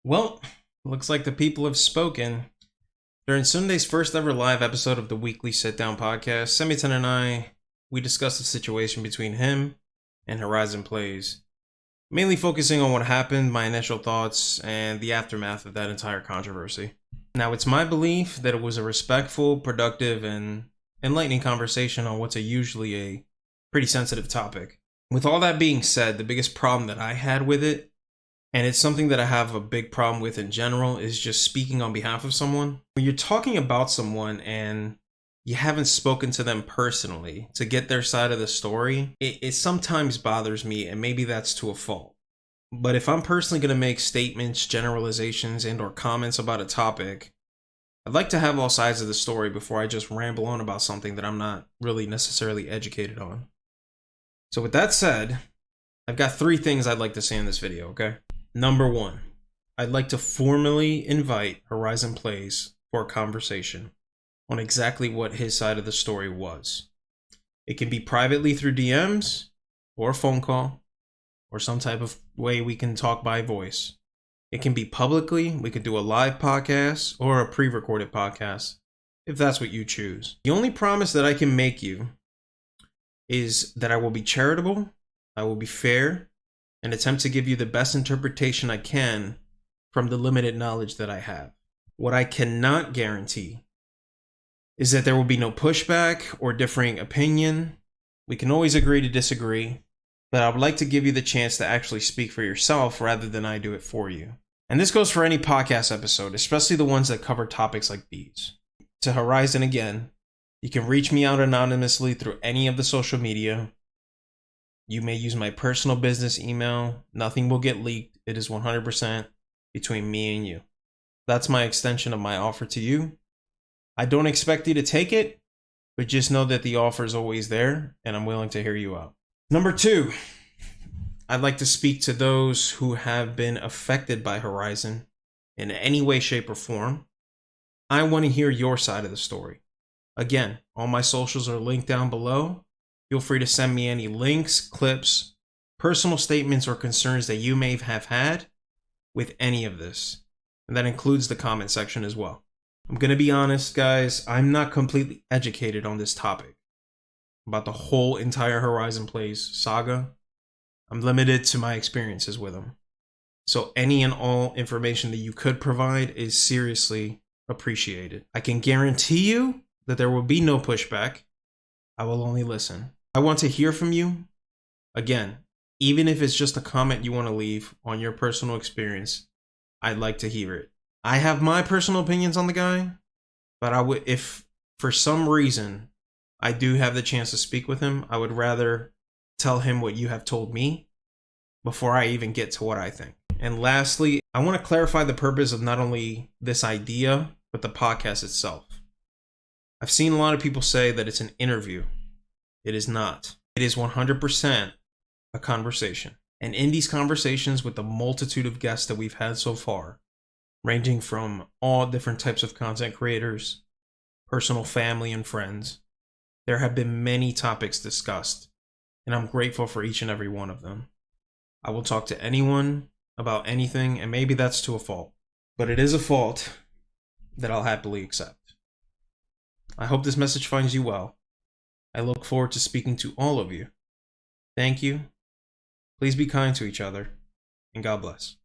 Well, looks like the people have spoken. During Sunday's first ever live episode of the weekly sit down podcast, Semiton and we discussed the situation between him and HorizonPlayz, mainly focusing on what happened, my initial thoughts, and the aftermath of that entire controversy. Now, it's my belief that it was a respectful, productive, and enlightening conversation on what's usually a pretty sensitive topic. With all that being said, the biggest problem that I had with it, and it's something that I have a big problem with in general, is just speaking on behalf of someone. When you're talking about someone and you haven't spoken to them personally to get their side of the story, it sometimes bothers me, and maybe that's to a fault. But if I'm personally going to make statements, generalizations, and or comments about a topic, I'd like to have all sides of the story before I just ramble on about something that I'm not really necessarily educated on. So with that said, I've got 3 things I'd like to say in this video, okay? Number 1, I'd like to formally invite HorizonPlayz for a conversation on exactly what his side of the story was. It can be privately through DMs or a phone call or some type of way we can talk by voice. It can be publicly, we could do a live podcast or a pre-recorded podcast if that's what you choose. The only promise that I can make you is that I will be charitable, I will be fair, and attempt to give you the best interpretation I can from the limited knowledge that I have. What I cannot guarantee is that there will be no pushback or differing opinion. We can always agree to disagree, but I would like to give you the chance to actually speak for yourself rather than I do it for you. And this goes for any podcast episode, especially the ones that cover topics like these. To Horizon again, you can reach me out anonymously through any of the social media. You may use my personal business email. Nothing will get leaked. It is 100% between me and you. That's my extension of my offer to you. I don't expect you to take it, but just know that the offer is always there, and I'm willing to hear you out. Number 2, I'd like to speak to those who have been affected by Horizon in any way, shape, or form. I want to hear your side of the story. Again, all my socials are linked down below. Feel free to send me any links, clips, personal statements, or concerns that you may have had with any of this. And that includes the comment section as well. I'm going to be honest, guys, I'm not completely educated on this topic about the whole entire HorizonPlayz saga. I'm limited to my experiences with them. So any and all information that you could provide is seriously appreciated. I can guarantee you that there will be no pushback. I will only listen. I want to hear from you. Again, even if it's just a comment you want to leave on your personal experience, I'd like to hear it. I have my personal opinions on the guy, but if for some reason I do have the chance to speak with him, I would rather tell him what you have told me before I even get to what I think. And lastly, I want to clarify the purpose of not only this idea, but the podcast itself. I've seen a lot of people say that it's an interview. It is not. It is 100% a conversation. And in these conversations with the multitude of guests that we've had so far, ranging from all different types of content creators, personal family, and friends, there have been many topics discussed, and I'm grateful for each and every one of them. I will talk to anyone about anything, and maybe that's to a fault, but it is a fault that I'll happily accept. I hope this message finds you well. I look forward to speaking to all of you. Thank you. Please be kind to each other, and God bless.